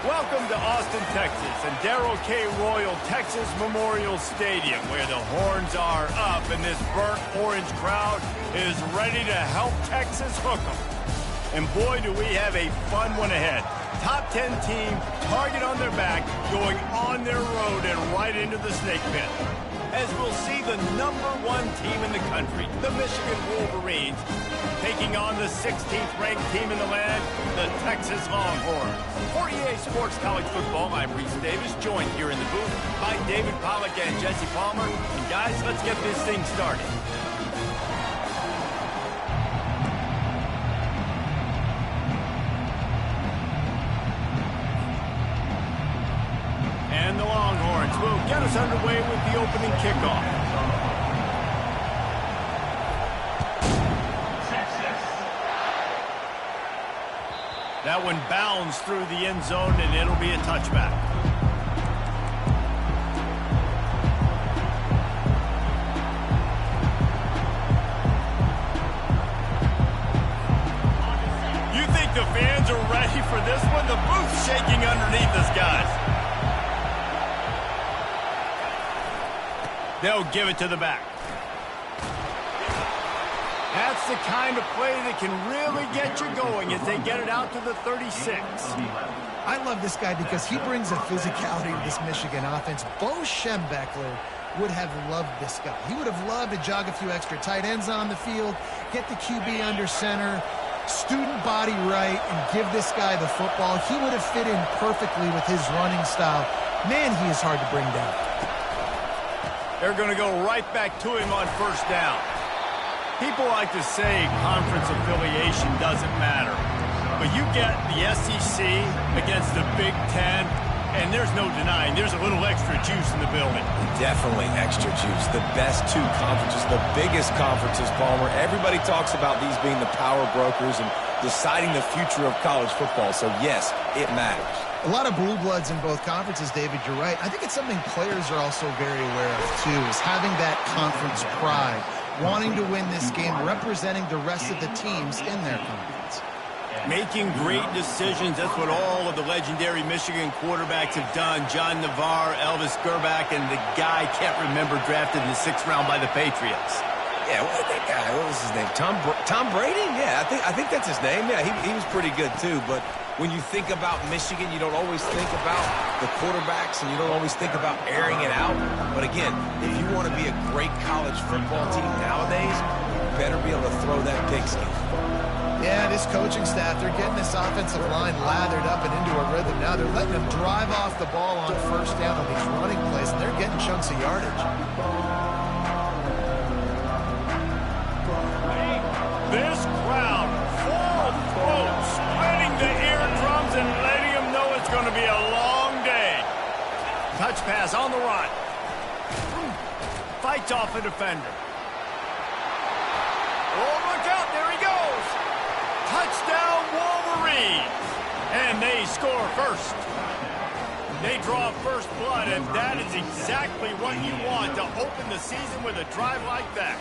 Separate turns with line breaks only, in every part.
Welcome to Austin, Texas, and Darrell K. Royal Texas Memorial Stadium, where the horns are up and this burnt orange crowd is ready to help Texas hook them. And boy, do we have a fun one ahead. Top 10 team, target on their back, going on their road and right into the snake pit. As we'll see the #1 team in the country, the Michigan Wolverines, taking on the 16th ranked team in the land, the Texas Longhorns. For EA Sports College Football, I'm Reese Davis, joined here in the booth by David Pollack and Jesse Palmer. And guys, let's get this thing started. And the Longhorns will get us underway with the opening kickoff. That one bounds through the end zone, and it'll be a touchback. You think the fans are ready for this one? The booth's shaking underneath us, guys. They'll give it to the back. That's the kind of play that can really get you going as they get it out to the 36.
I love this guy because he brings a physicality to this Michigan offense. Bo Schembechler would have loved this guy. He would have loved to jog a few extra tight ends on the field, get the QB under center, student body right, and give this guy the football. He would have fit in perfectly with his running style. Man, he is hard to bring down.
They're going to go right back to him on first down. People like to say conference affiliation doesn't matter. But you get the SEC against the Big Ten, and there's no denying there's a little extra juice in the building.
Definitely extra juice. The best two conferences, the biggest conferences, Palmer. Everybody talks about these being the power brokers and deciding the future of college football. So, yes, it matters.
A lot of blue bloods in both conferences, David, you're right. I think it's something players are also very aware of, too, is having that conference pride, wanting to win this game, representing the rest of the teams in their conference.
Making great decisions, that's what all of the legendary Michigan quarterbacks have done. John Navarre, Elvis Gerbach, and the guy I can't remember drafted in the 6th round by the Patriots.
Yeah, that guy, what was his name? Tom Brady? Yeah, I think that's his name. Yeah, he was pretty good, too, but when you think about Michigan, you don't always think about the quarterbacks, and you don't always think about airing it out. But again, if you want to be a great college football team nowadays, you better be able to throw that pigskin.
Yeah, this coaching staff, they're getting this offensive line lathered up and into a rhythm now. They're letting them drive off the ball on first down on these running plays, and they're getting chunks of yardage.
This crowd, full throat, splitting the eardrums and letting them know it's going to be a long day. Touch pass on the run. Fights off a defender. Oh, look out, there he goes. Touchdown, Wolverines. And they score first. They draw first blood, and that is exactly what you want to open the season with a drive like that.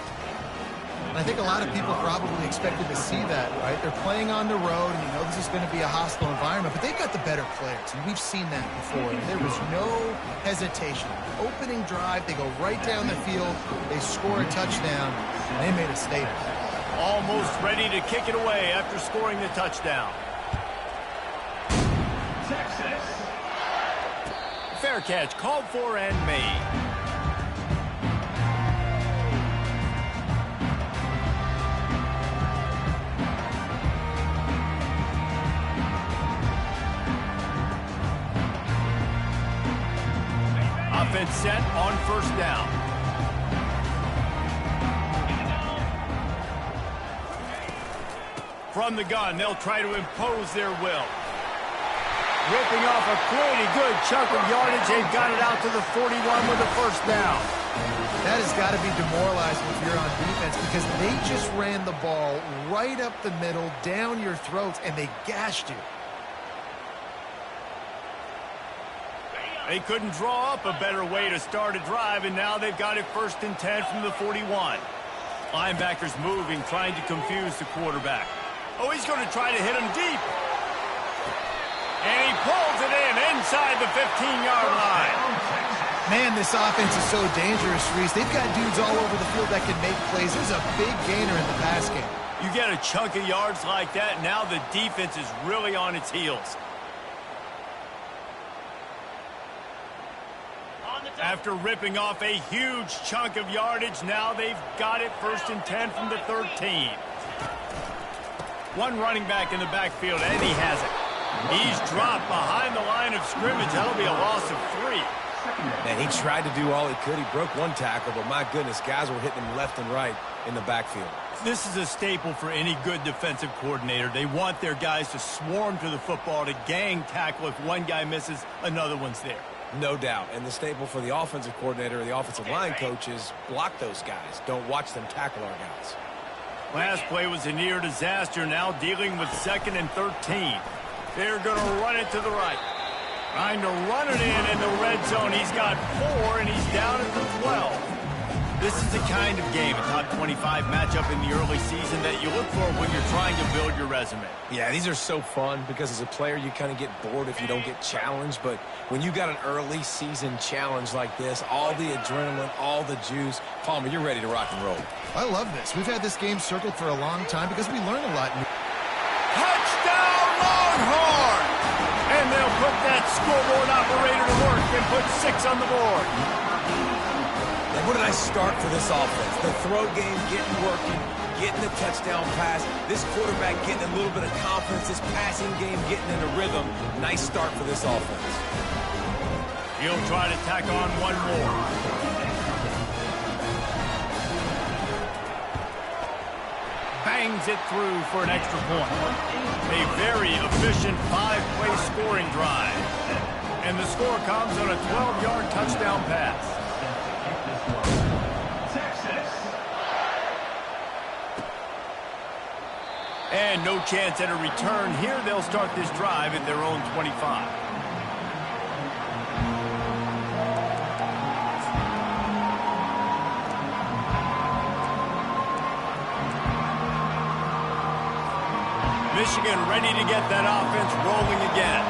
I think a lot of people probably expected to see that, right? They're playing on the road, and you know this is going to be a hostile environment, but they've got the better players, and we've seen that before. And there was no hesitation. Opening drive, they go right down the field, they score a touchdown, and they made a statement.
Almost ready to kick it away after scoring the touchdown. Texas. Fair catch called for and made. Offense set on first down. From the gun, they'll try to impose their will. Ripping off a pretty good chunk of yardage. They've got it out to the 41 with a first down.
That has got to be demoralizing if you're on defense because they just ran the ball right up the middle, down your throats, and they gashed you.
They couldn't draw up a better way to start a drive, and now they've got it 1st and 10 from the 41. Linebackers moving, trying to confuse the quarterback. Oh, he's going to try to hit him deep. And he pulls it in inside the 15-yard line.
Man, this offense is so dangerous, Reese. They've got dudes all over the field that can make plays. There's a big gainer in the pass game.
You get a chunk of yards like that, now the defense is really on its heels. After ripping off a huge chunk of yardage, now they've got it 1st and 10 from the 13. One running back in the backfield, and he has it. He's dropped behind the line of scrimmage. That'll be a loss of 3.
And he tried to do all he could. He broke one tackle, but my goodness, guys were hitting him left and right in the backfield.
This is a staple for any good defensive coordinator. They want their guys to swarm to the football, to gang tackle. If one guy misses, another one's there.
No doubt. And the staple for the offensive coordinator or the offensive line coach is block those guys. Don't watch them tackle our guys.
Last play was a near disaster, now dealing with 2nd and 13. They're going to run it to the right. Trying to run it in the red zone. He's got 4, and he's down at the 12. This is the kind of game, a top 25 matchup in the early season that you look for when you're trying to build your resume.
Yeah, these are so fun because as a player, you kind of get bored if you don't get challenged. But when you got an early season challenge like this, all the adrenaline, all the juice, Palmer, you're ready to rock and roll.
I love this. We've had this game circled for a long time because we learn a lot.
Touchdown, Longhorn! And they'll put that scoreboard operator to work and put 6 on the board.
What a nice start for this offense. The throw game getting working, getting the touchdown pass. This quarterback getting a little bit of confidence. This passing game getting in a rhythm. Nice start for this offense.
He'll try to tack on one more. Bangs it through for an extra point. A very efficient 5-play scoring drive. And the score comes on a 12-yard touchdown pass. And no chance at a return here. They'll start this drive at their own 25. Michigan ready to get that offense rolling again.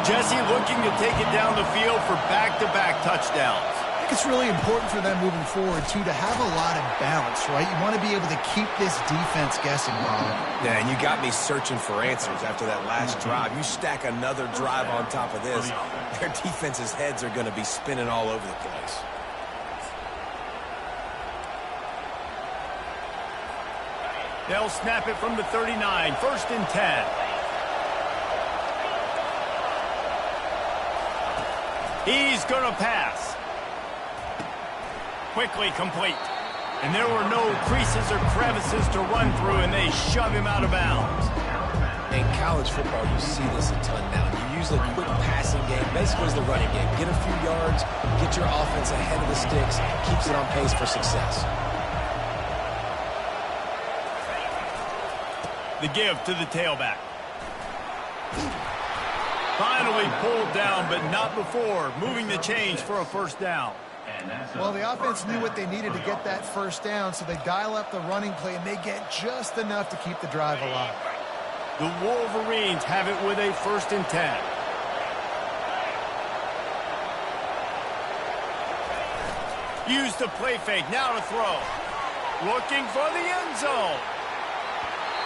Jesse looking to take it down the field for back-to-back touchdowns.
I think it's really important for them moving forward, too, to have a lot of balance, right? You want to be able to keep this defense guessing, Bob.
Yeah, and you got me searching for answers after that last drive. You stack another drive on top of this, their defense's heads are going to be spinning all over the place.
They'll snap it from the 39, 1st and 10. He's going to pass. Quickly complete. And there were no creases or crevices to run through, and they shove him out of bounds.
In college football, you see this a ton now. You use a quick passing game, basically as the running game. Get a few yards, get your offense ahead of the sticks, keeps it on pace for success.
The give to the tailback. Finally pulled down, but not before. Moving the chains for a 1st down.
Well, the offense knew what they needed to get that 1st down, so they dial up the running play, and they get just enough to keep the drive alive.
The Wolverines have it with a 1st and 10. Use the play fake, now to throw. Looking for the end zone.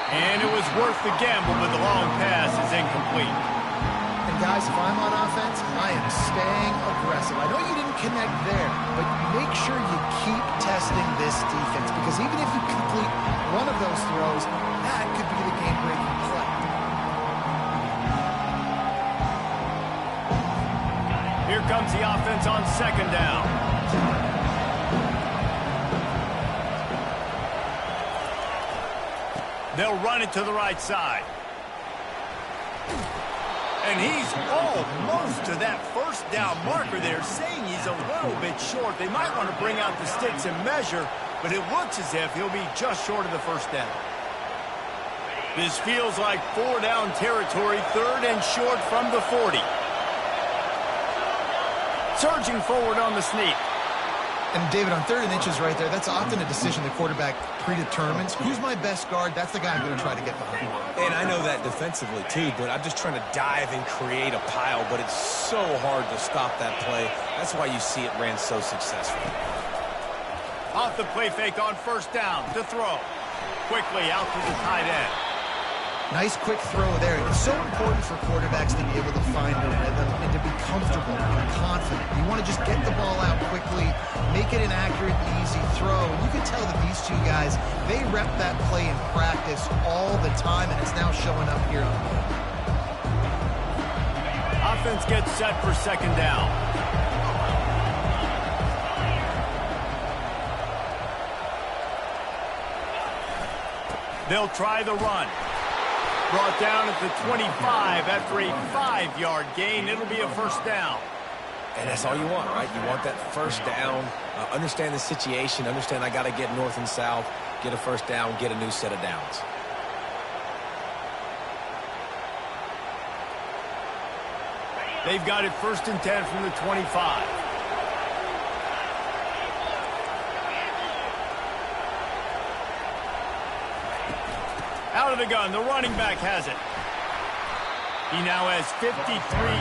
And it was worth the gamble, but the long pass is incomplete.
And guys, if I'm on offense, I am staying aggressive. I know you didn't connect there, but make sure you keep testing this defense, because even if you complete one of those throws, that could be the game-breaking play.
Here comes the offense on 2nd down. They'll run it to the right side. And he's almost to that 1st down marker there, saying he's a little bit short. They might want to bring out the sticks and measure, but it looks as if he'll be just short of the 1st down. This feels like 4-down territory, 3rd and short from the 40. Surging forward on the sneak.
And David, on 3rd and inches right there, that's often a decision the quarterback predetermines. Who's my best guard? That's the guy I'm going to try to get behind.
And I know that defensively too, but I'm just trying to dive and create a pile, but it's so hard to stop that play. That's why you see it ran so successfully.
Off the play fake on 1st down to throw. Quickly out to the tight end.
Nice quick throw there. It's so important for quarterbacks to be able to find a rhythm and to be comfortable and confident. You want to just get the ball out quickly, make it an accurate, easy throw. And you can tell that these two guys, they rep that play in practice all the time, and it's now showing up here on the field.
Offense gets set for 2nd down. They'll try the run. Brought down at the 25 after a 5-yard gain. It'll be a 1st down.
And that's all you want, right? You want that 1st down. Understand the situation. Understand I got to get north and south, get a 1st down, get a new set of downs.
They've got it 1st and 10 from the 25. Out of the gun, the running back has it. He now has 53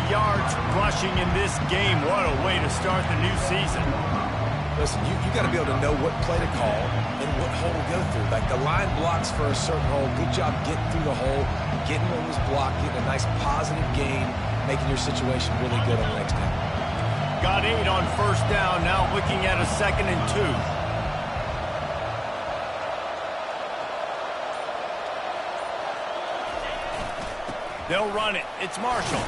yards rushing in this game. What a way to start the new season.
Listen, you got to be able to know what play to call and what hole to go through. Like the line blocks for a certain hole. Good job getting through the hole, getting what was blocked, getting a nice positive gain, making your situation really good on the next down.
Got 8 on 1st down, now looking at a 2nd and 2. They'll run it. It's Marshall.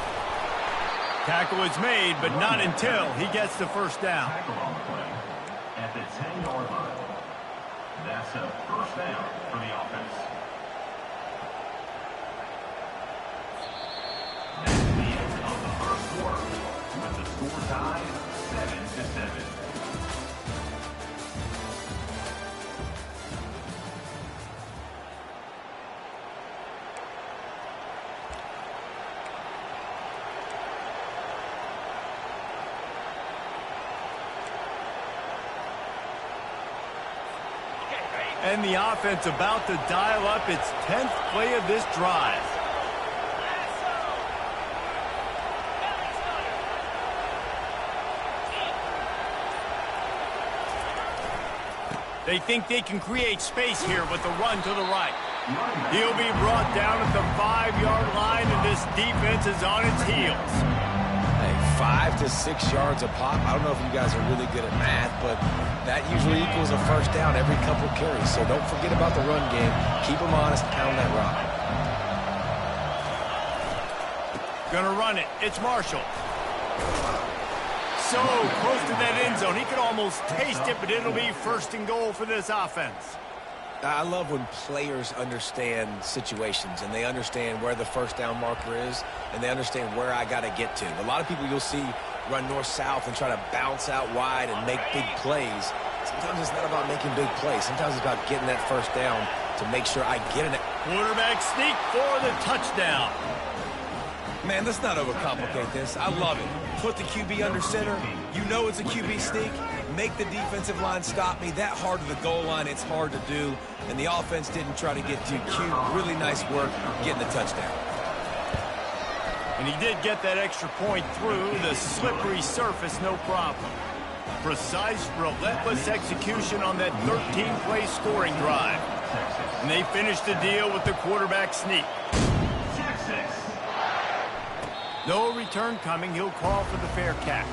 Tackle is made, but not until he gets the 1st down.
At the 10-yard line. That's a 1st down for the offense. That's the end of the 1st quarter, with the score tied 7-7.
And the offense about to dial up its 10th play of this drive. They think they can create space here with the run to the right. He'll be brought down at the 5-yard line, and this defense is on its heels.
Hey, 5 to 6 yards a pop. I don't know if you guys are really good at math, but that usually equals a 1st down every couple carries. So don't forget about the run game. Keep them honest, pound that rock.
Gonna run it. It's Marshall. So close to that end zone. He could almost taste it, but it'll be 1st and goal for this offense.
I love when players understand situations and they understand where the 1st down marker is and they understand where I got to get to. A lot of people you'll see run north-south and try to bounce out wide and make big plays. Sometimes it's not about making big plays. Sometimes it's about getting that 1st down to make sure I get it.
Quarterback sneak for the touchdown.
Man, let's not overcomplicate this. I love it. Put the QB under center. You know it's a QB sneak. Make the defensive line stop me. That hard to the goal line, it's hard to do. And the offense didn't try to get too cute. Really nice work getting the touchdown.
And he did get that extra point through the slippery surface, no problem. Precise, relentless execution on that 13-play scoring drive. And they finished the deal with the quarterback sneak. No return coming. He'll call for the fair catch.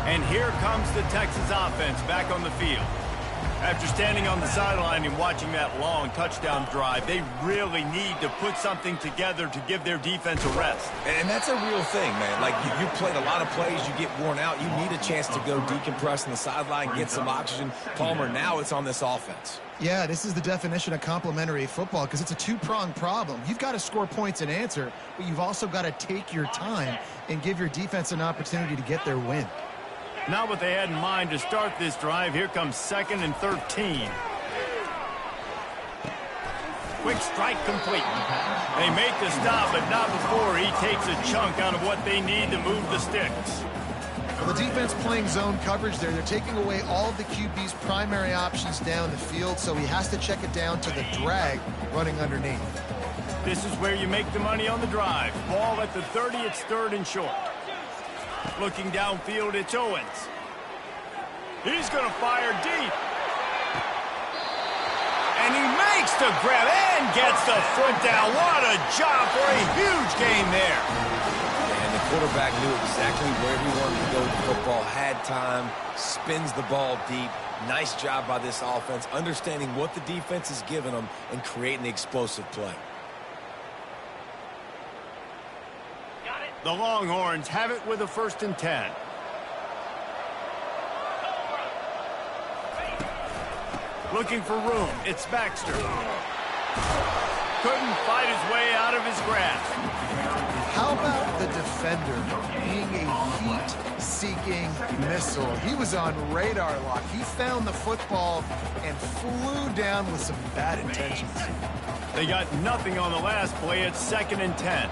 And here comes the Texas offense back on the field. After standing on the sideline and watching that long touchdown drive, they really need to put something together to give their defense a rest.
And that's a real thing, man. Like, you played a lot of plays, you get worn out, you need a chance to go decompress on the sideline, get some oxygen. Palmer, now it's on this offense.
Yeah, this is the definition of complementary football because it's a two-pronged problem. You've got to score points and answer, but you've also got to take your time and give your defense an opportunity to get their win.
Not what they had in mind to start this drive. Here comes 2nd and 13. Quick strike complete. They make the stop, but not before he takes a chunk out of what they need to move the sticks.
Well, the defense playing zone coverage there. They're taking away all of the QB's primary options down the field, so he has to check it down to the drag running underneath.
This is where you make the money on the drive. Ball at the 30, it's 3rd and short. Looking downfield, it's Owens. He's going to fire deep. And he makes the grab and gets the foot down. What a job for a huge gain there.
And the quarterback knew exactly where he wanted to go with the football, had time, spins the ball deep. Nice job by this offense, understanding what the defense is giving them and creating the explosive play.
The Longhorns have it with a 1st and 10. Looking for room. It's Baxter. Couldn't fight his way out of his grasp.
How about the defender being a heat-seeking missile? He was on radar lock. He found the football and flew down with some bad intentions.
They got nothing on the last play. It's 2nd and 10.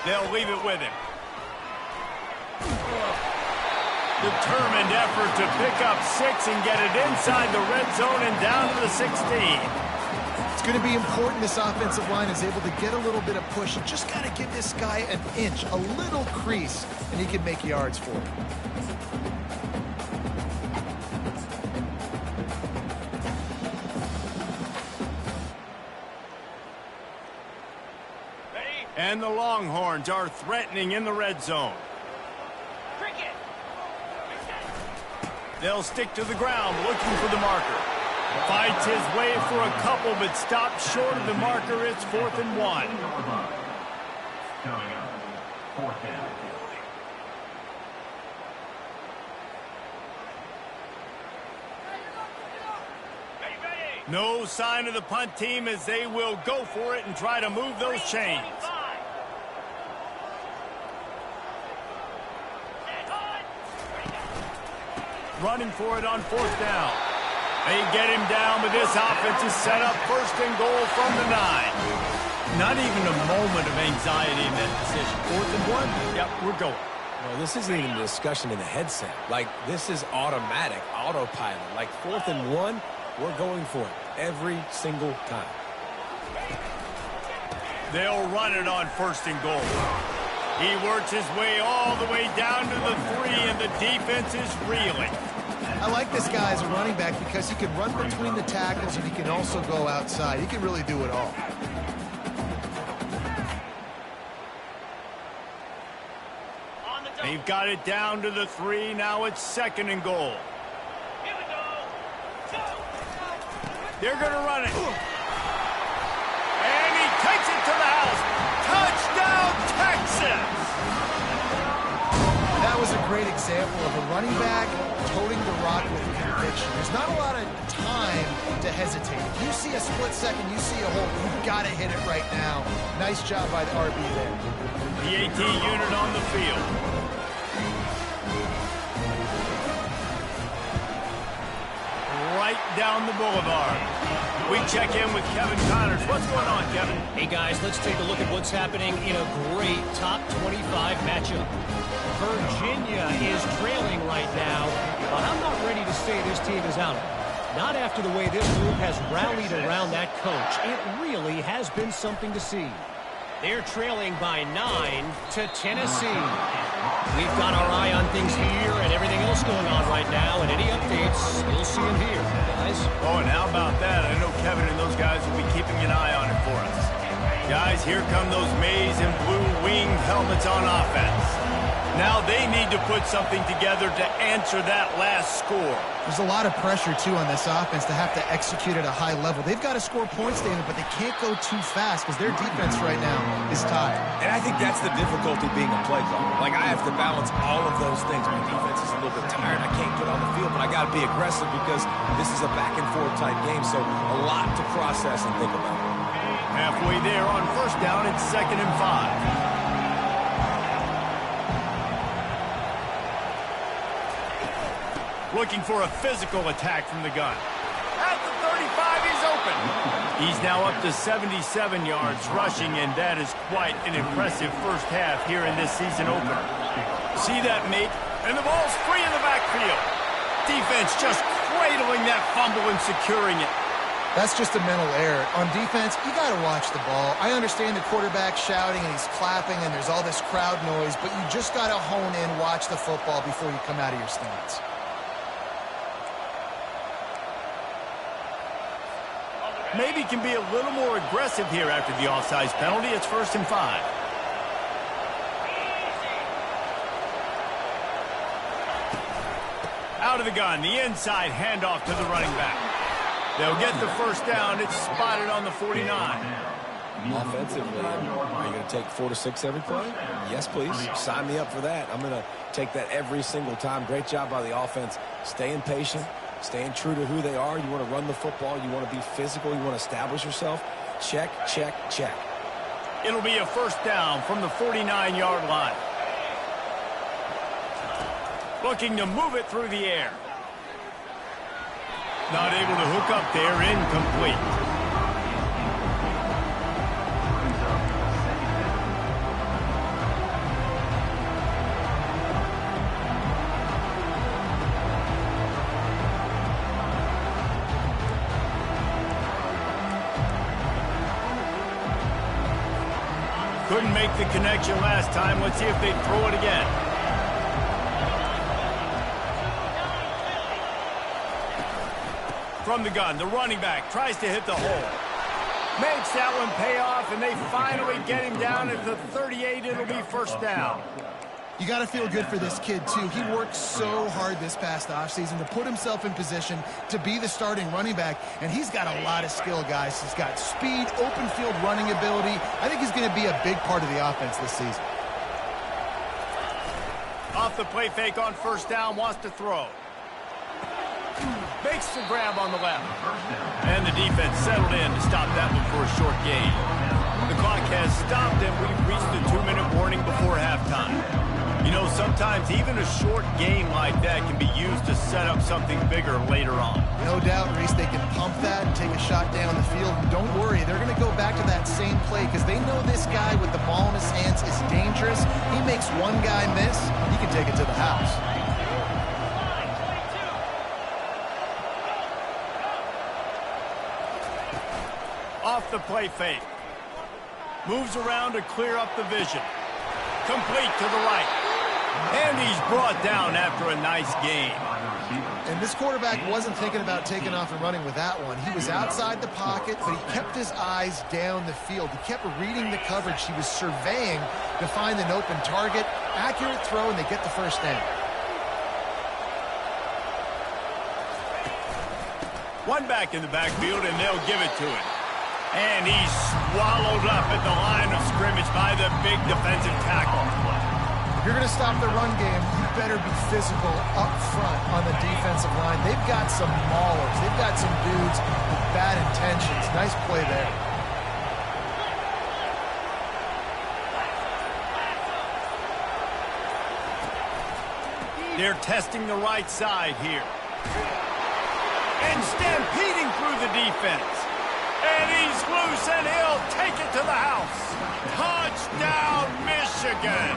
They'll leave it with him. Determined effort to pick up 6 and get it inside the red zone and down to the 16.
It's going to be important this offensive line is able to get a little bit of push. You just got to give this guy an inch, a little crease, and he can make yards for it.
And the Longhorns are threatening in the red zone. They'll stick to the ground looking for the marker. Fights his way for a couple, but stops short of the marker. It's 4th and 1.
Coming up, 4th down.
No sign of the punt team as they will go for it and try to move those chains. Running for it on 4th down. They get him down, but this offense is set up 1st and goal from the 9. Not even a moment of anxiety in that decision. 4th and 1? Yep, we're going.
Well, this isn't even a discussion in the headset. Like, this is automatic, autopilot. Like, 4th and 1, we're going for it every single time.
They'll run it on 1st and goal. He works his way all the way down to the 3, and the defense is reeling.
I like this guy as a running back because he can run between the tackles and he can also go outside. He can really do it all.
They've got it down to the 3. Now it's 2nd and goal. They're going to run it. And he takes it to the house. Touchdown, Texas!
That was a great example of a running back toting the rock with conviction. There's not a lot of time to hesitate. If you see a split second, you see a hole, you've got to hit it right now. Nice job by the RB there.
The AT unit on the field. Right down the boulevard. We check in with Kevin Connors. What's going on, Kevin?
Hey, guys, let's take a look at what's happening in a great top 25 matchup. Virginia is trailing right now, but I'm not ready to say this team is out. Not after the way this group has rallied around that coach. It really has been something to see. They're trailing by 9 to Tennessee. We've got our eye on things here and everything else going on right now, and any updates, you'll see them here, guys.
Oh, and how about that? I know Kevin and those guys will be keeping an eye on it for us. Guys, here come those maize and blue winged helmets on offense. Now they need to put something together to answer that last score.
There's a lot of pressure, too, on this offense to have to execute at a high level. They've got to score points, David, but they can't go too fast because their defense right now is tired.
And I think that's the difficulty being a play caller. Like, I have to balance all of those things. My defense is a little bit tired. I can't get on the field, but I got to be aggressive because this is a back-and-forth type game, so a lot to process and think about.
Halfway there on first down, it's 2nd and 5. Looking for a physical attack from the gun. At the 35, he's open. He's now up to 77 yards rushing, and that is quite an impressive first half here in this season opener. See that, mate? And the ball's free in the backfield. Defense just cradling that fumble and securing it.
That's just a mental error. On defense, you got to watch the ball. I understand the quarterback shouting and he's clapping and there's all this crowd noise, but you just got to hone in, watch the football before you come out of your stance.
Maybe can be a little more aggressive here after the offsides penalty. It's 1st and 5. Out of the gun, the inside handoff to the running back. They'll get the first down. It's spotted on the 49.
Offensively, are you going to take 4 to 6 every play? Yes, please. Sign me up for that. I'm going to take that every single time. Great job by the offense. Staying patient. Staying true to who they are. You want to run the football. You want to be physical. You want to establish yourself. Check, check, check.
It'll be a first down from the 49-yard line. Looking to move it through the air. Not able to hook up there. Incomplete. Couldn't make the connection last time. Let's see if they throw it again. From the gun, the running back tries to hit the hole. Makes that one pay off, and they finally get him down at the 38. It'll be first down.
You got to feel good for this kid, too. He worked so hard this past offseason to put himself in position to be the starting running back, and he's got a lot of skill, guys. He's got speed, open field running ability. I think he's going to be a big part of the offense this season.
Off the play fake on first down, wants to throw. Makes the grab on the left. And the defense settled in to stop that one for a short gain. The clock has stopped, and we've reached the 2-minute warning before halftime. You know, sometimes even a short game like that can be used to set up something bigger later on.
No doubt, Reese, they can pump that and take a shot down the field. And don't worry, they're going to go back to that same play because they know this guy with the ball in his hands is dangerous. He makes one guy miss, he can take it to the house.
Off the play fake. Moves around to clear up the vision. Complete to the right. And he's brought down after a nice gain.
And this quarterback wasn't thinking about taking off and running with that one. He was outside the pocket, but he kept his eyes down the field. He kept reading the coverage. He was surveying to find an open target. Accurate throw, and they get the first down.
One back in the backfield, and they'll give it to him. And he's swallowed up at the line of scrimmage by the big defensive tackle.
If you're going to stop the run game, you better be physical up front on the defensive line. They've got some maulers. They've got some dudes with bad intentions. Nice play there.
They're testing the right side here. And stampeding through the defense. And he's loose, and he'll take it to the house. Touchdown, Michigan.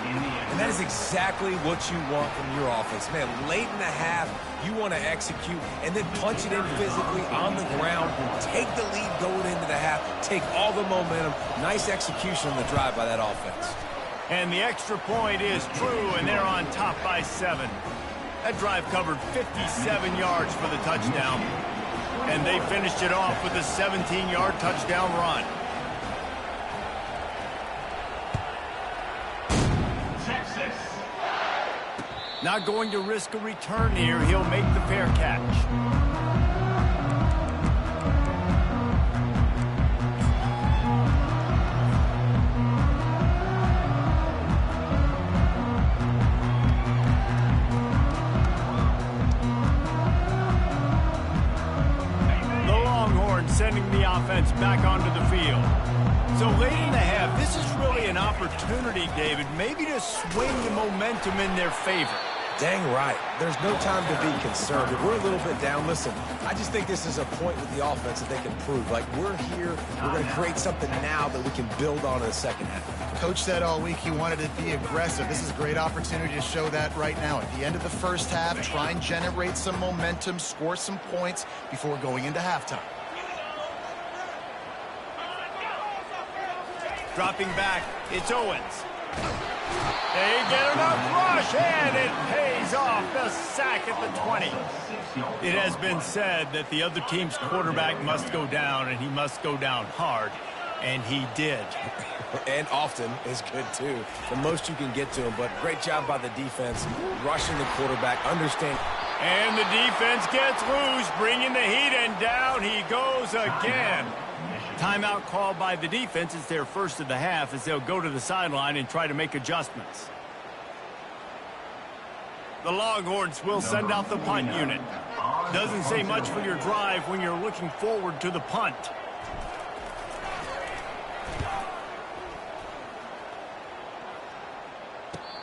And that is exactly what you want from your offense. Man, late in the half, you want to execute and then punch it in physically on the ground, take the lead going into the half, take all the momentum. Nice execution on the drive by that offense.
And the extra point is true, and they're on top by 7. That drive covered 57 yards for the touchdown. And they finished it off with a 17-yard touchdown run. Not going to risk a return here. He'll make the fair catch. The Longhorns sending the offense back onto the field. So late in the half, this is really an opportunity, David, maybe to swing the momentum in their favor.
Dang right. There's no time to be concerned. If we're a little bit down, listen, I just think this is a point with the offense that they can prove. Like, we're here, we're going to create something now that we can build on in the second half.
Coach said all week he wanted to be aggressive. This is a great opportunity to show that right now. At the end of the first half, try and generate some momentum, score some points before going into halftime.
Dropping back, it's Owens. They get enough rush, and it pays off. The sack at the 20. It has been said that the other team's quarterback must go down, and he must go down hard, and he did.
And often is good, too. The most you can get to him, but great job by the defense, rushing the quarterback, understand.
And the defense gets loose, bringing the heat, and down he goes again. Timeout called by the defense. It's their first of the half as they'll go to the sideline and try to make adjustments. The Longhorns will send out the punt unit. Doesn't say much for your drive when you're looking forward to the punt.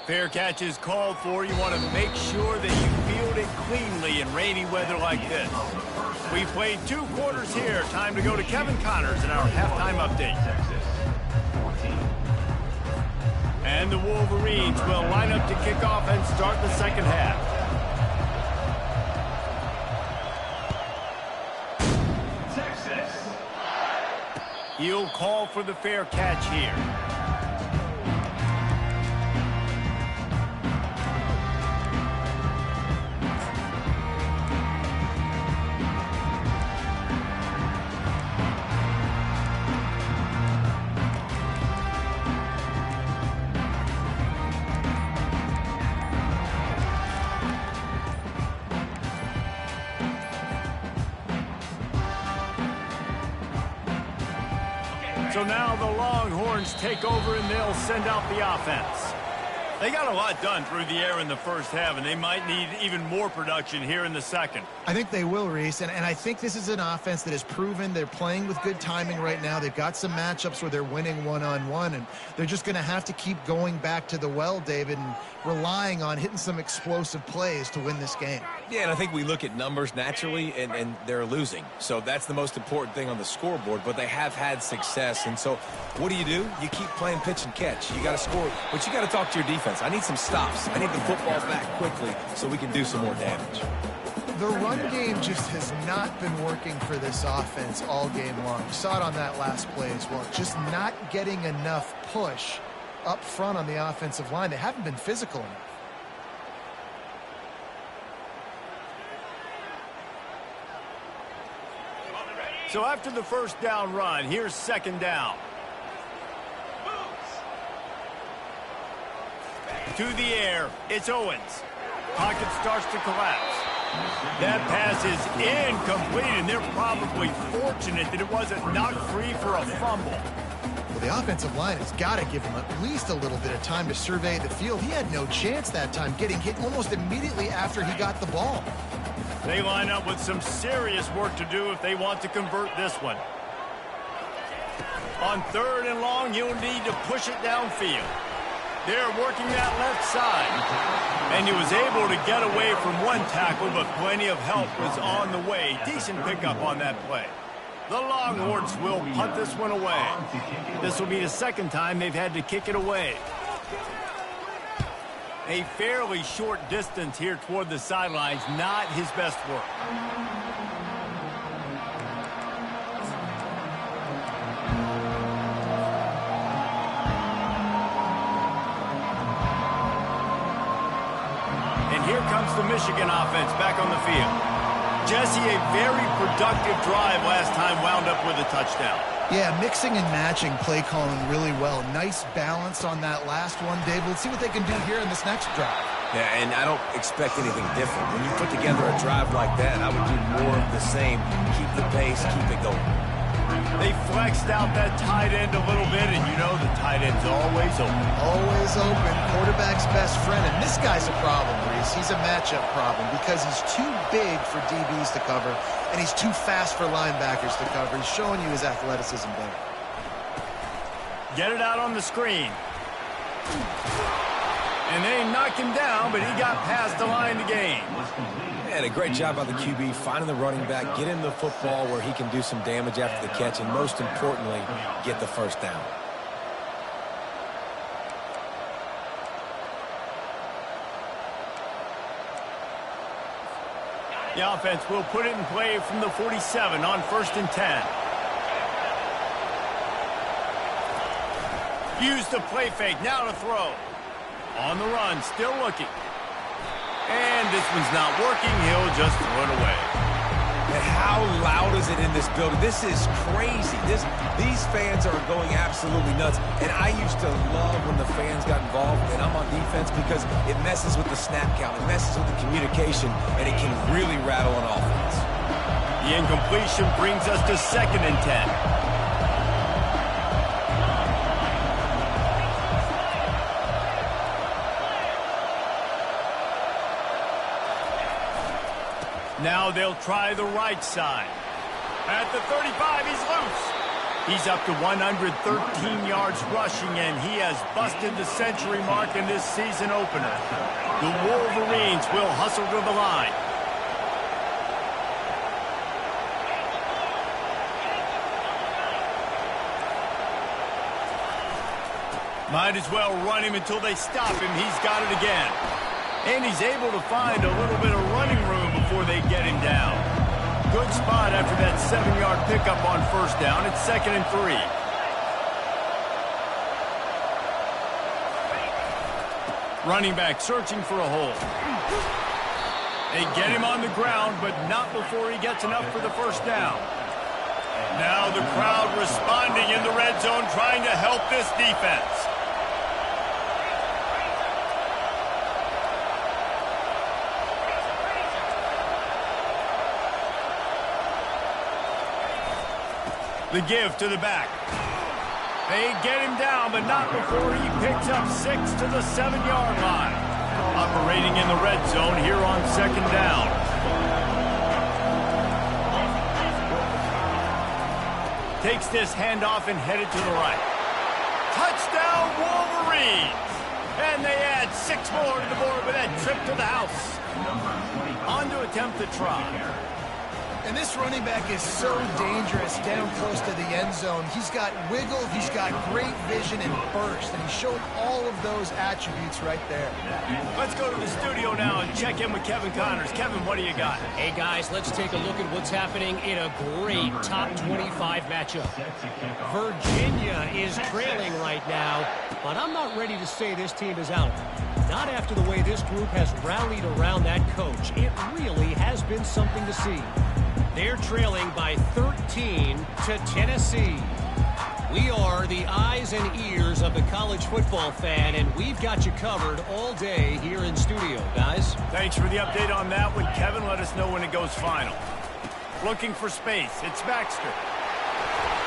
Fair catch is called for. You want to make sure that you field it cleanly in rainy weather like this. We played 2 quarters here. Time to go to Kevin Connors in our halftime update. And the Wolverines will line up to kick off and start the second half. He'll call for the fair catch here. So now the Longhorns take over and they'll send out the offense. They got a lot done through the air in the first half, and they might need even more production here in the second.
I think they will, Reese, and I think this is an offense that has proven they're playing with good timing right now. They've got some matchups where they're winning one-on-one, and they're just going to have to keep going back to the well, David, and relying on hitting some explosive plays to win this game.
Yeah, and I think we look at numbers naturally, and they're losing. So that's the most important thing on the scoreboard, but they have had success. And so what do? You keep playing pitch and catch. You got to score, but you got to talk to your defense. I need some stops. I need the football back quickly so we can do some more damage.
The run game just has not been working for this offense all game long. You saw it on that last play as well. Just not getting enough push up front on the offensive line. They haven't been physical enough.
So after the first down run, here's second down. To the air, it's Owens. Pocket starts to collapse. That pass is incomplete, and they're probably fortunate that it wasn't knocked free for a fumble.
Well, the offensive line has got to give him at least a little bit of time to survey the field. He had no chance that time, getting hit almost immediately after he got the ball.
They line up with some serious work to do if they want to convert this one. On 3rd and long, you'll need to push it downfield. They're working that left side. And he was able to get away from one tackle, but plenty of help was on the way. Decent pickup on that play. The Longhorns will punt this one away. This will be the second time they've had to kick it away. A fairly short distance here toward the sidelines, not his best work. Here comes the Michigan offense back on the field. Jesse, a very productive drive last time wound up with a touchdown.
Yeah, mixing and matching play calling really well. Nice balance on that last one, David. Let's see what they can do here in this next drive.
Yeah, and I don't expect anything different. When you put together a drive like that, I would do more of the same. Keep the pace, keep it going.
They flexed out that tight end a little bit, and you know the tight end's always open.
Always open, quarterback's best friend. And this guy's a problem, Reese. He's a matchup problem because he's too big for DBs to cover, and he's too fast for linebackers to cover. He's showing you his athleticism there.
Get it out on the screen. And they knocked him down, but he got past the line to gain.
And a great job by the QB finding the running back, get him the football where he can do some damage after the catch, and most importantly, get the first down.
The offense will put it in play from the 47 on 1st and 10. Use the play fake, now to throw. On the run, still looking. And this one's not working. He'll just throw it away.
And how loud is it in this building? This is crazy. These fans are going absolutely nuts. And I used to love when the fans got involved, and I'm on defense, because it messes with the snap count. It messes with the communication, and it can really rattle an offense.
The incompletion brings us to 2nd and 10. Now they'll try the right side. At the 35, he's loose. He's up to 113 yards rushing, and he has busted the century mark in this season opener. The Wolverines will hustle to the line. Might as well run him until they stop him. He's got it again. And he's able to find a little bit of running room before they get him down. Good spot after that 7-yard pickup on 1st down. It's 2nd and 3. Running back searching for a hole. They get him on the ground, but not before he gets enough for the 1st down. Now the crowd responding in the red zone, trying to help this defense. The give to the back. They get him down, but not before he picks up 6 to the 7-yard line. Operating in the red zone here on 2nd down. Takes this handoff and headed to the right. Touchdown, Wolverines! And they add 6 more to the board with that trip to the house. On to attempt the try.
And this running back is so dangerous down close to the end zone. He's got wiggle, he's got great vision and burst, and he showed all of those attributes right there.
Let's go to the studio now and check in with Kevin Connors. Kevin, what do you got?
Hey, guys, let's take a look at what's happening in a great top 25 matchup. Virginia is trailing right now, but I'm not ready to say this team is out. Not after the way this group has rallied around that coach. It really has been something to see. They're trailing by 13 to Tennessee. We are the eyes and ears of the college football fan, and we've got you covered all day here in studio, guys.
Thanks for the update on that one, Kevin. Let us know when it goes final. Looking for space. It's Baxter.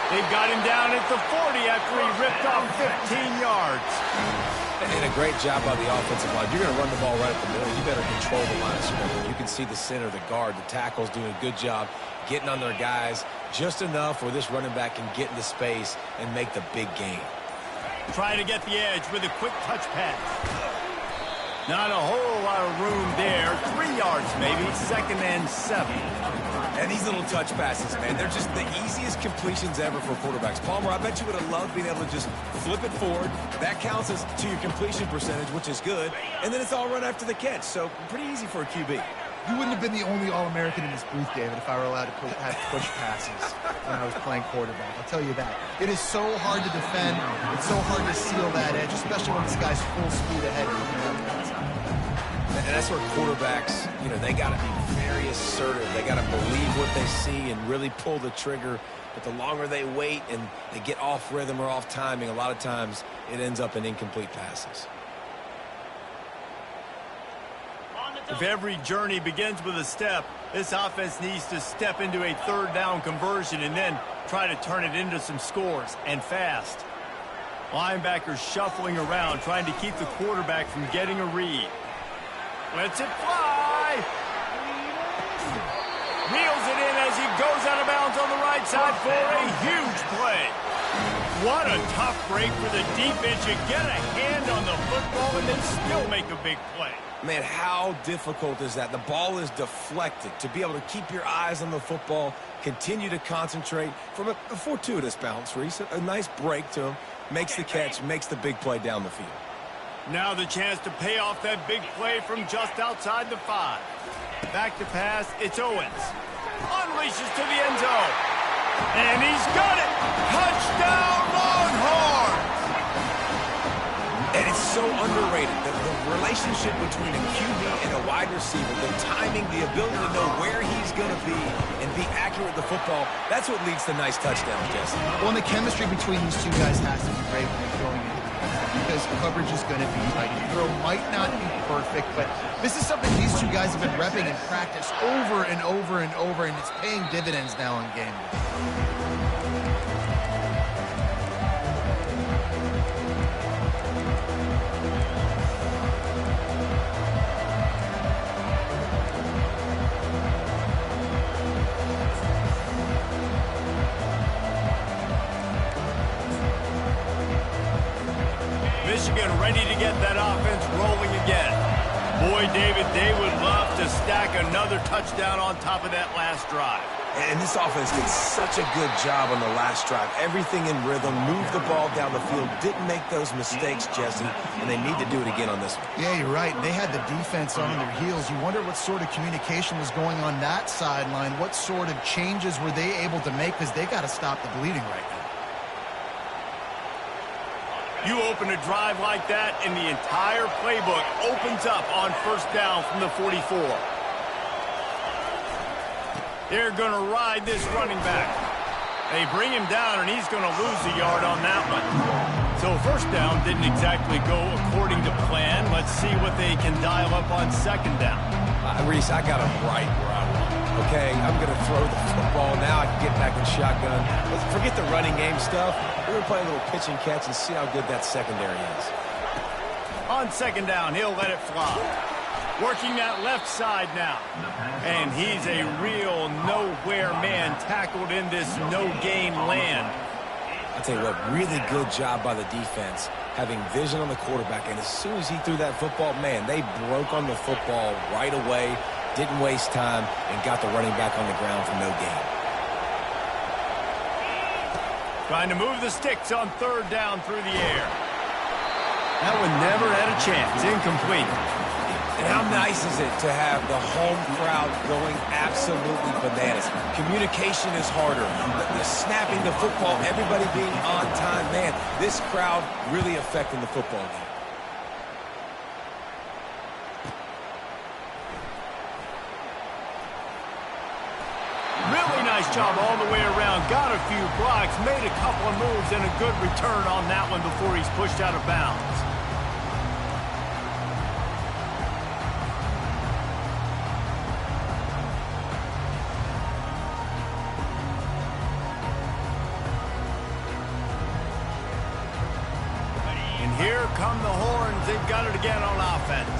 They've got him down at the 40 after he ripped off 15 yards.
And a great job by the offensive line. You're going to run the ball right up the middle. You better control the line of scrimmage. You can see the center, the guard, the tackles doing a good job getting on their guys just enough where this running back can get into space and make the big game.
Trying to get the edge with a quick touch pass. Not a whole lot of room there. 3 yards maybe. 2nd and 7.
And these little touch passes, man, they're just the easiest completions ever for quarterbacks. Palmer, I bet you would have loved being able to just flip it forward. That counts as to your completion percentage, which is good. And then it's all run after the catch. So pretty easy for a QB.
You wouldn't have been the only All-American in this booth, David, if I were allowed to have push passes when I was playing quarterback. I'll tell you that. It is so hard to defend. It's so hard to seal that edge, especially when this guy's full speed ahead.
And that's where quarterbacks, they got to be very assertive. They got to believe what they see and really pull the trigger. But the longer they wait and they get off rhythm or off timing, a lot of times it ends up in incomplete passes.
If every journey begins with a step, this offense needs to step into a third down conversion and then try to turn it into some scores, and fast. Linebackers shuffling around, trying to keep the quarterback from getting a read. Lets it fly. Reels it in as he goes out of bounds on the right side for a huge play. What a tough break for the defense. You get a hand on the football and then still make a big play.
Man, how difficult is that? The ball is deflected. To be able to keep your eyes on the football, continue to concentrate from a fortuitous bounce, Reese. A nice break to him. Makes the catch, makes the big play down the field.
Now the chance to pay off that big play from just outside the 5. Back to pass, it's Owens. Unleashes to the end zone. And he's got it! Touchdown, Longhorns!
And it's so underrated. The relationship between a QB and a wide receiver, the timing, the ability to know where he's going to be and be accurate with the football, that's what leads to nice touchdowns, Jesse.
Well, and the chemistry between these two guys has to be great when they're throwing into the defense because coverage is going to be tight. The throw might not be perfect, but this is something these two guys have been repping in practice over and over and over, and it's paying dividends now in game.
Michigan ready to get that offense rolling again. Boy, David, they would love to stack another touchdown on top of that last drive.
And this offense did such a good job on the last drive. Everything in rhythm, moved the ball down the field, didn't make those mistakes, Jesse, and they need to do it again on this one.
Yeah, you're right. They had the defense on their heels. You wonder what sort of communication was going on that sideline. What sort of changes were they able to make because they got to stop the bleeding right now.
You open a drive like that, and the entire playbook opens up on first down from the 44. They're going to ride this running back. They bring him down, and he's going to lose a yard on that one. So first down didn't exactly go according to plan. Let's see what they can dial up on second down.
Reese, I got him right where I want. Okay, I'm going to throw the football. Now I can get back in shotgun. Let's forget the running game stuff. We're going to play a little pitch and catch and see how good that secondary is.
On second down, he'll let it fly. Working that left side now. And he's a real nowhere man tackled in this no-game land.
I'll tell you what, really good job by the defense, having vision on the quarterback. And as soon as he threw that football, man, they broke on the football right away, didn't waste time, and got the running back on the ground for no gain.
Trying to move the sticks on third down through the air. That one never had a chance. Incomplete.
And how nice is it to have the home crowd going absolutely bananas? Communication is harder. The snapping the football, everybody being on time. Man, this crowd really affecting the football game.
Really nice job all the way around. Got a few blocks, made a couple of moves, and a good return on that one before he's pushed out of bounds. Here come the Horns. They've got it again on offense.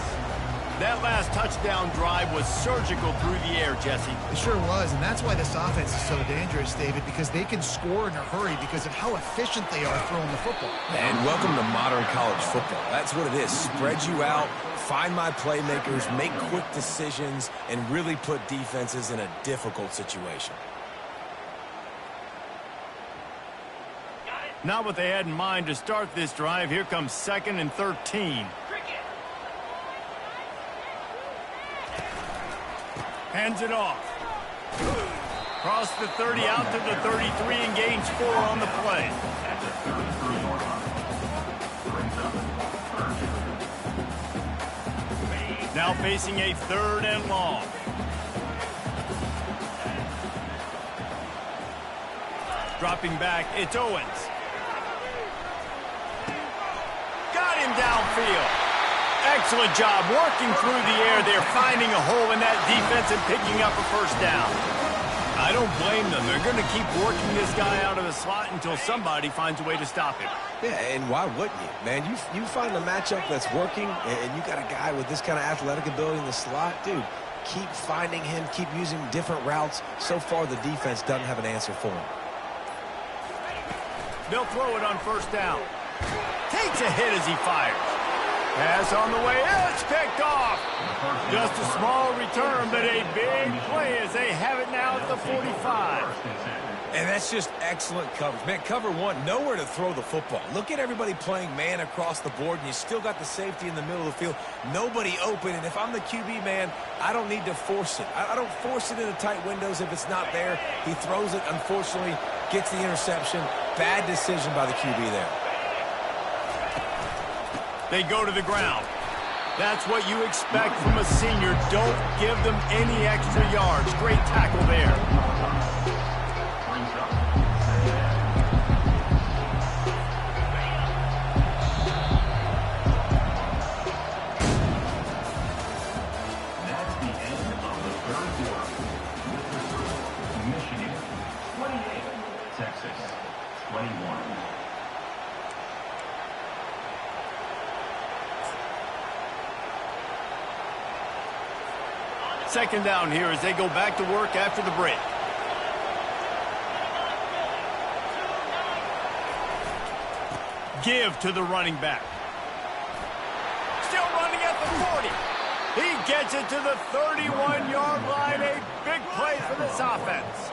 That last touchdown drive was surgical through the air, Jesse.
It sure was, and that's why this offense is so dangerous, David, because they can score in a hurry because of how efficient they are throwing the football.
And welcome to modern college football. That's what it is. Spread you out, find my playmakers, make quick decisions, and really put defenses in a difficult situation.
Not what they had in mind to start this drive. Here comes 2nd and 13. Hands it off. Cross the 30 out to the 33 and gains 4 on the play. Now facing a 3rd and long. Dropping back, it's Owens. Got him downfield. Excellent job working through the air. They're finding a hole in that defense and picking up a 1st down. I don't blame them. They're going to keep working this guy out of the slot until somebody finds a way to stop him.
Yeah, and why wouldn't you, man? You find a matchup that's working, and you got a guy with this kind of athletic ability in the slot, dude. Keep finding him, keep using different routes. So far, the defense doesn't have an answer for him.
They'll throw it on 1st down. Takes a hit as he fires. Pass on the way. It's picked off. Just a small return, but a big play as they have it now at the 45.
And that's just excellent coverage. Man, cover 1, nowhere to throw the football. Look at everybody playing man across the board, and you still got the safety in the middle of the field. Nobody open, and if I'm the QB, man, I don't need to force it. I don't force it into tight windows if it's not there. He throws it, unfortunately, gets the interception. Bad decision by the QB there.
They go to the ground. That's what you expect from a senior. Don't give them any extra yards. Great tackle there.
That's the end of the 3rd quarter. Michigan 28, Texas 21.
Second down here as they go back to work after the break. Give to the running back. Still running at the 40. He gets it to the 31-yard line. A big play for this offense.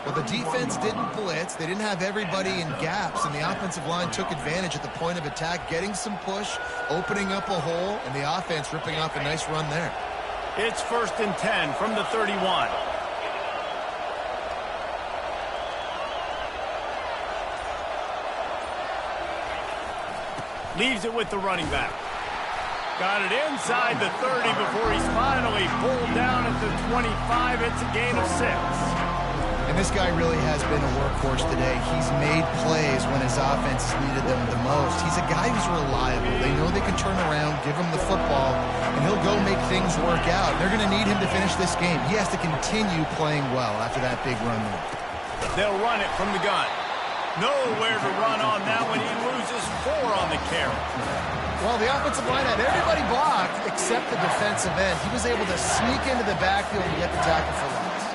Well, the defense didn't blitz. They didn't have everybody in gaps, and the offensive line took advantage at the point of attack, getting some push, opening up a hole, and the offense ripping off a nice run there.
It's 1st and 10 from the 31. Leaves it with the running back. Got it inside the 30 before he's finally pulled down at the 25. It's a gain of 6.
And this guy really has been a workhorse today. He's made plays when his offense has needed them the most. He's a guy who's reliable. They know they can turn around, give him the football, and he'll go make things work out. They're going to need him to finish this game. He has to continue playing well after that big run there.
They'll run it from the gun. Nowhere to run on that one. He loses 4 on the carry.
Well, the offensive line had everybody blocked except the defensive end. He was able to sneak into the backfield and get the tackle for loss.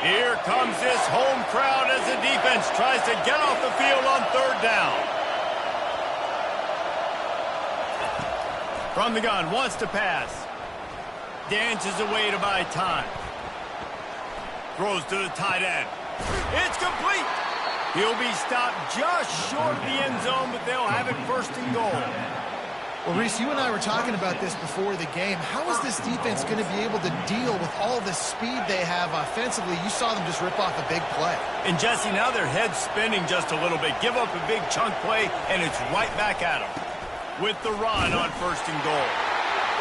Here comes this home crowd as the defense tries to get off the field on 3rd down. From the gun, wants to pass. Dances away to buy time. Throws to the tight end. It's complete. He'll be stopped just short of the end zone, but they'll have it 1st and goal.
Well, Reese, you and I were talking about this before the game. How is this defense going to be able to deal with all the speed they have offensively? You saw them just rip off a big play.
And, Jesse, now their head's spinning just a little bit. Give up a big chunk play, and it's right back at them. With the run on 1st and goal.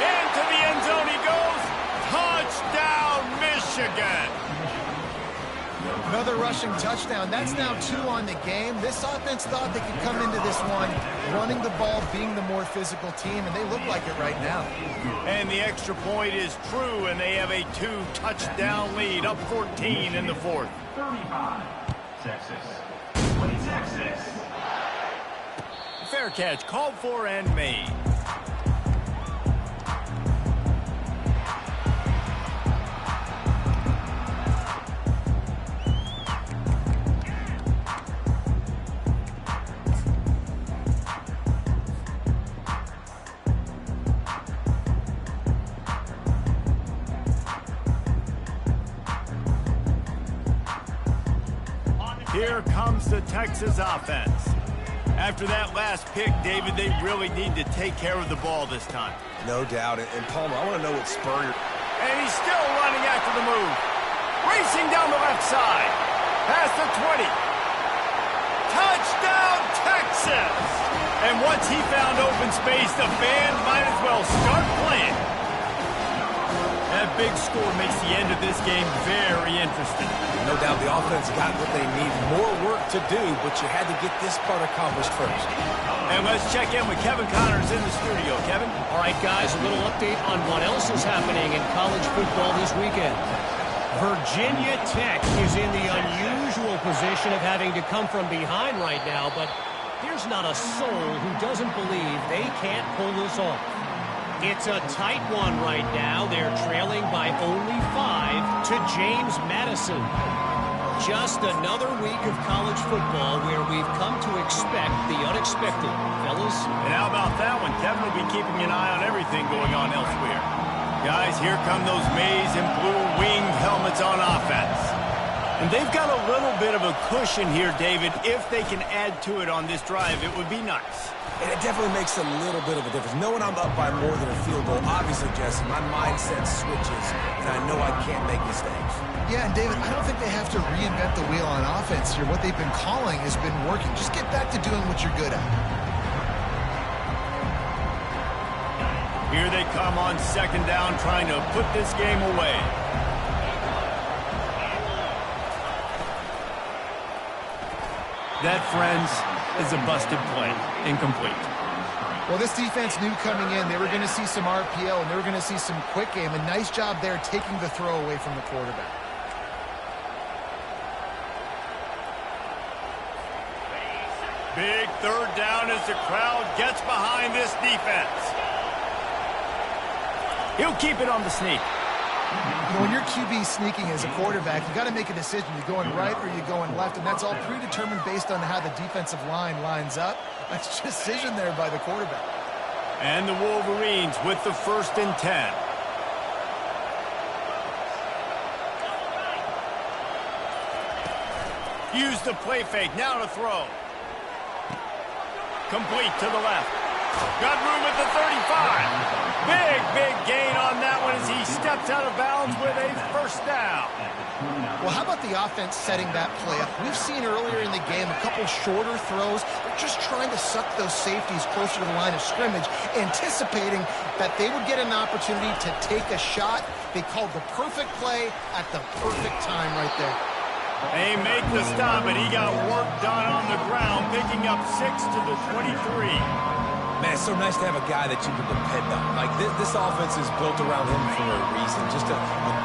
Into the end zone he goes. Touchdown, Michigan.
Another rushing touchdown. That's now 2 on the game. This offense thought they could come into this one running the ball, being the more physical team, and they look like it right now.
And the extra point is true, and they have a 2-touchdown lead, up 14 in the 4th.
35, Texas 26.
Fair catch, called for and made. Here comes the Texas offense. After that last pick, David, they really need to take care of the ball this time.
No doubt. And Palmer, I want to know what spurred.
And he's still running after the move. Racing down the left side. Past the 20. Touchdown, Texas! And once he found open space, the fans might as well start playing. That big score makes the end of this game very interesting.
No doubt the offense got what they need. More work to do, but you had to get this part accomplished first.
And let's check in with Kevin Connors in the studio. Kevin?
All right, guys, a little update on what else is happening in college football this weekend. Virginia Tech is in the unusual position of having to come from behind right now, but there's not a soul who doesn't believe they can't pull this off. It's a tight one right now. They're trailing by only 5 to James Madison. Just another week of college football where we've come to expect the unexpected, fellas.
And how about that one? Kevin will be keeping an eye on everything going on elsewhere. Guys, here come those maize and blue winged helmets on offense. And they've got a little bit of a cushion here, David. If they can add to it on this drive, it would be nice.
And it definitely makes a little bit of a difference. Knowing I'm up by more than a field goal, obviously, Jesse, my mindset switches, and I know I can't make mistakes.
Yeah, and David, I don't think they have to reinvent the wheel on offense here. What they've been calling has been working. Just get back to doing what you're good at.
Here they come on second down, trying to put this game away. That, friends, is a busted play. Incomplete.
Well, this defense knew coming in they were going to see some RPO and they were going to see some quick game. A nice job there taking the throw away from the quarterback.
Big third down as the crowd gets behind this defense. He'll keep it on the sneak.
You know, when your QB sneaking as a quarterback, you got to make a decision. You're going right or you're going left, and that's all predetermined based on how the defensive line lines up. That's decision there by the quarterback.
And the Wolverines with the 1st and 10. Use the play fake. Now to throw. Complete to the left. Got room at the 35. Big gain on that one as he steps out of bounds with a 1st down.
Well, how about the offense setting that play up? We've seen earlier in the game a couple shorter throws. They're just trying to suck those safeties closer to the line of scrimmage, anticipating that they would get an opportunity to take a shot. They called the perfect play at the perfect time right there.
They make the stop, and he got work done on the ground, picking up 6 to the 23.
Man, it's so nice to have a guy that you can depend on. Like, this offense is built around him for a reason. Just a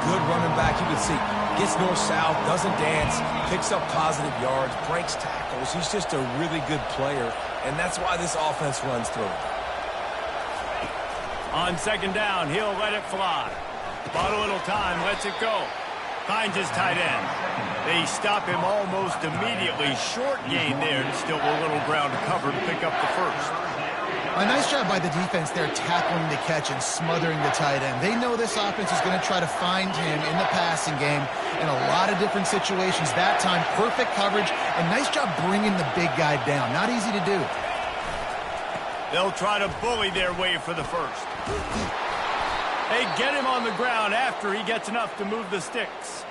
good running back. You can see, gets north-south, doesn't dance, picks up positive yards, breaks tackles. He's just a really good player, and that's why this offense runs through him.
On second down, he'll let it fly. Bought a little time, lets it go. Finds his tight end. They stop him almost immediately. Short gain there, and still a little ground to cover to pick up the 1st.
A nice job by the defense there tackling the catch and smothering the tight end. They know this offense is going to try to find him in the passing game in a lot of different situations. That time, perfect coverage, and nice job bringing the big guy down. Not easy to do.
They'll try to bully their way for the 1st. They get him on the ground after he gets enough to move the sticks.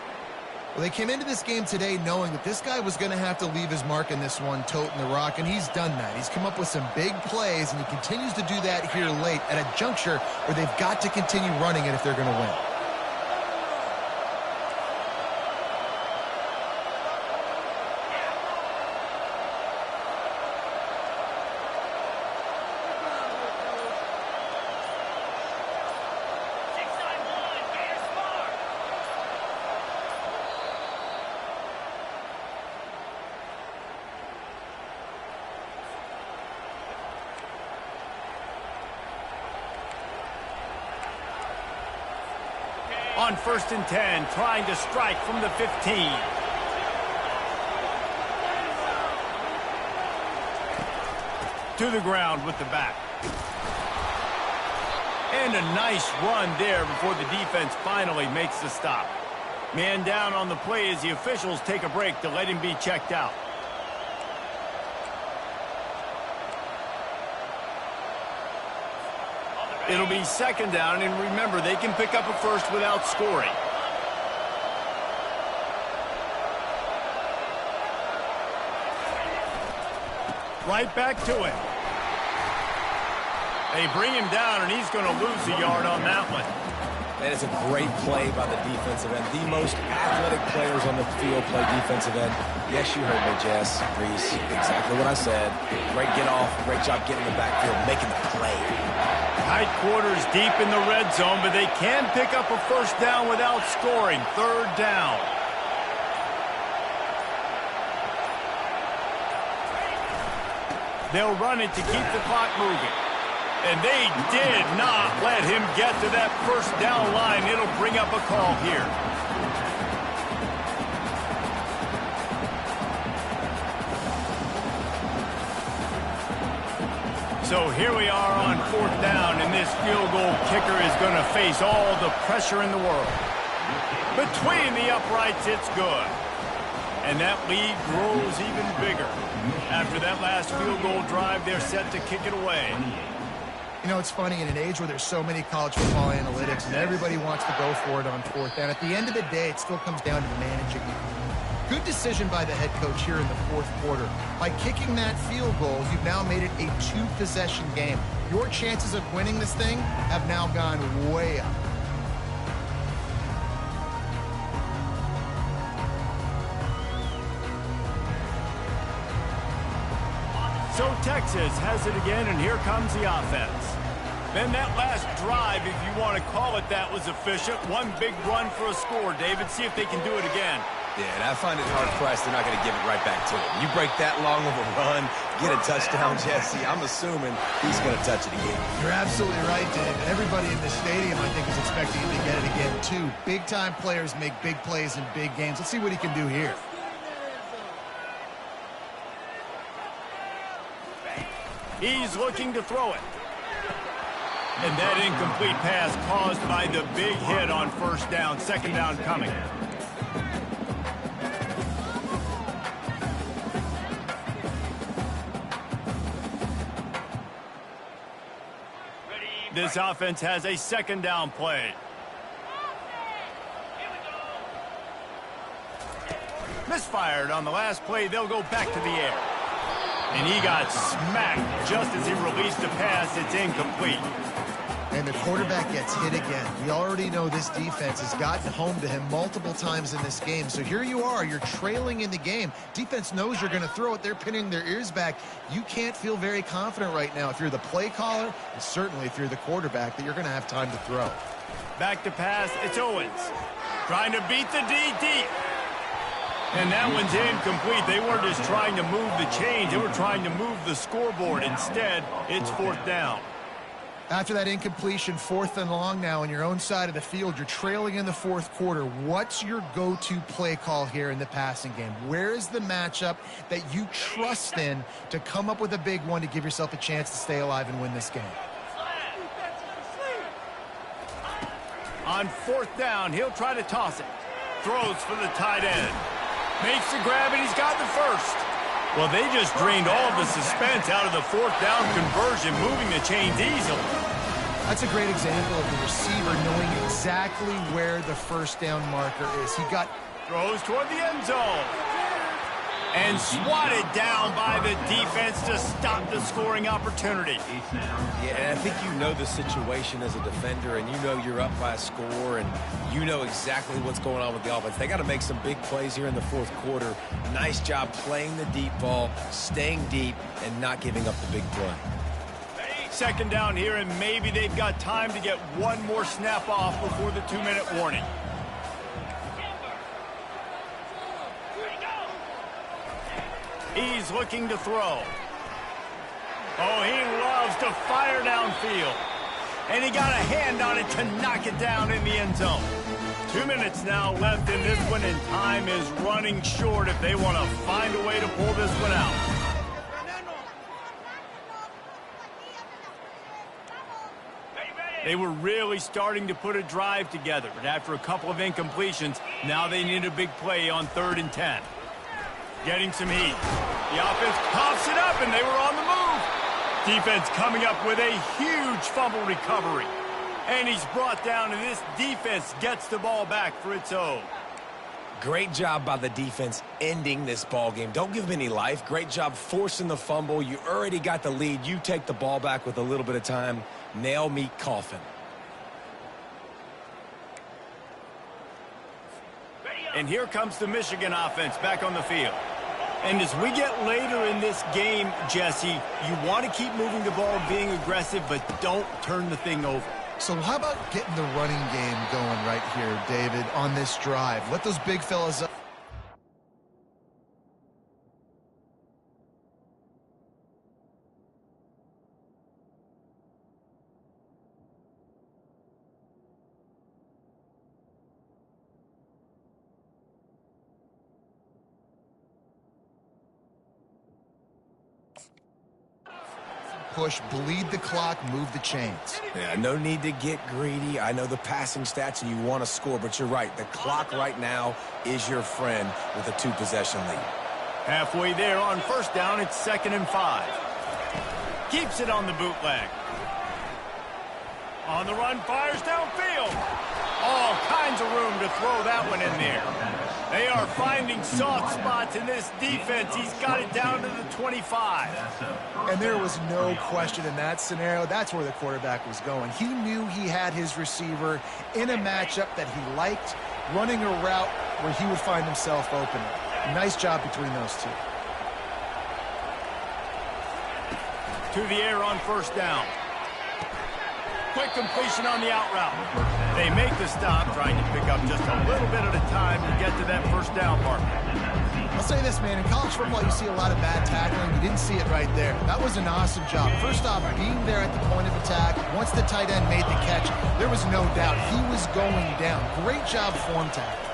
Well, they came into this game today knowing that this guy was going to have to leave his mark in this one, toting the rock, and he's done that. He's come up with some big plays, and he continues to do that here late at a juncture where they've got to continue running it if they're going to win.
On 1st and 10, trying to strike from the 15. To the ground with the back. And a nice run there before the defense finally makes the stop. Man down on the play as the officials take a break to let him be checked out. It'll be second down, and remember, they can pick up a 1st without scoring. Right back to it. They bring him down, and he's going to lose a yard on that one.
And it's a great play by the defensive end. The most athletic players on the field play defensive end. Yes, you heard me, Jess, Reese. Exactly what I said. Great get off. Great job getting in the backfield, making the play.
Tight quarters deep in the red zone, but they can pick up a first down without scoring. Third down. They'll run it to keep the clock moving. And they did not let him get to that first down line. It'll bring up a call here. So here we are on fourth down, and this field goal kicker is going to face all the pressure in the world. Between the uprights, it's good. And that lead grows even bigger. After that last field goal drive, they're set to kick it away.
You know, it's funny, in an age where there's so many college football analytics and everybody wants to go for it on fourth down, at the end of the day, it still comes down to managing it. Good decision by the head coach here in the fourth quarter. By kicking that field goal, you've now made it a two-possession game. Your chances of winning this thing have now gone way up.
So Texas has it again, and here comes the offense. Then that last drive, if you want to call it that, was efficient. One big run for a score, David. See if they can do it again.
Yeah, and I find it hard-pressed they're not going to give it right back to him. You break that long of a run, get a touchdown, Jesse, I'm assuming he's going to touch it again.
You're absolutely right, David. Everybody in this stadium, I think, is expecting him to get it again, too. Big-time players make big plays in big games. Let's see what he can do here.
He's looking to throw it. And that incomplete pass caused by the big hit on first down. Second down coming. This offense has a second down play. Misfired on the last play. They'll go back to the air. And he got smacked just as he released the pass. It's incomplete.
And the quarterback gets hit again. We already know this defense has gotten home to him multiple times in this game. So here you are. You're trailing in the game. Defense knows you're going to throw it. They're pinning their ears back. You can't feel very confident right now if you're the play caller, and certainly if you're the quarterback, that you're going to have time to throw.
Back to pass. It's Owens. Trying to beat the D deep. And that one's incomplete. They weren't just trying to move the chains. They were trying to move the scoreboard. Instead, it's fourth down.
After that incompletion, fourth and long now on your own side of the field, you're trailing in the fourth quarter. What's your go-to play call here in the passing game? Where is the matchup that you trust in to come up with a big one to give yourself a chance to stay alive and win this game?
On fourth down, he'll try to toss it. Throws for the tight end. Makes the grab, and he's got the first. Well, they just drained all of the suspense out of the fourth down conversion, moving the chains easily.
That's a great example of the receiver knowing exactly where the first down marker is. He got...
Throws toward the end zone. And swatted down by the defense to stop the scoring opportunity.
Yeah, and I think you know the situation as a defender, and you know you're up by a score, and you know exactly what's going on with the offense. They got to make some big plays here in the fourth quarter. Nice job playing the deep ball, staying deep, and not giving up the big play.
Second down here, and maybe they've got time to get one more snap off before the 2-minute warning. He's looking to throw. Oh, he loves to fire downfield. And he got a hand on it to knock it down in the end zone. 2 minutes now left in this one, and time is running short if they want to find a way to pull this one out. They were really starting to put a drive together, but after a couple of incompletions, now they need a big play on 3rd and 10. Getting some heat. The offense coughs it up, and they were on the move. Defense coming up with a huge fumble recovery. And he's brought down, and this defense gets the ball back for its own.
Great job by the defense ending this ball game. Don't give them any life. Great job forcing the fumble. You already got the lead. You take the ball back with a little bit of time. Nail meet coffin.
And here comes the Michigan offense back on the field. And as we get later in this game, Jesse, you want to keep moving the ball, being aggressive, but don't turn the thing over.
So how about getting the running game going right here, David, on this drive? Let those big fellas up. Push, bleed the clock, move the chains.
Yeah, no need to get greedy. I know the passing stats and you want to score, but you're right. The clock right now is your friend with a 2-possession lead.
Halfway there on first down, it's 2nd and 5. Keeps it on the bootleg. On the run, fires downfield. All kinds of room to throw that one in there. They are finding soft spots in this defense. He's got it down to the 25.
And there was no question in that scenario. That's where the quarterback was going. He knew he had his receiver in a matchup that he liked, running a route where he would find himself open. Nice job between those two.
To the air on first down. Quick completion on the out route. They make the stop, trying to pick up just a little bit at a time to get to that first down mark.
I'll say this, man. In college football, you see a lot of bad tackling. You didn't see it right there. That was an awesome job. First off, being there at the point of attack. Once the tight end made the catch, there was no doubt he was going down. Great job form tackle.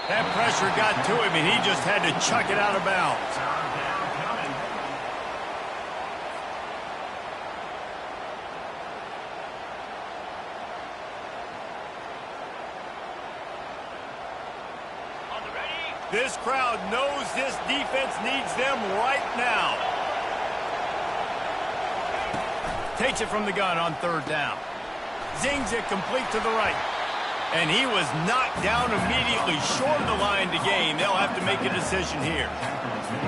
That pressure got to him, and he just had to chuck it out of bounds. This crowd knows this defense needs them right now. Takes it from the gun on third down. Zings it complete to the right. And he was knocked down immediately short of the line to gain. They'll have to make a decision here.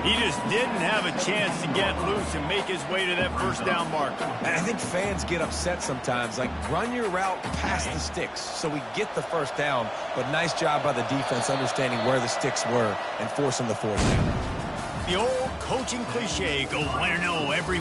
He just didn't have a chance to get loose and make his way to that first down marker.
And I think fans get upset sometimes. Like, run your route past the sticks so we get the first down. But nice job by the defense understanding where the sticks were and forcing the fourth down.
The old coaching cliche, go 1-0 every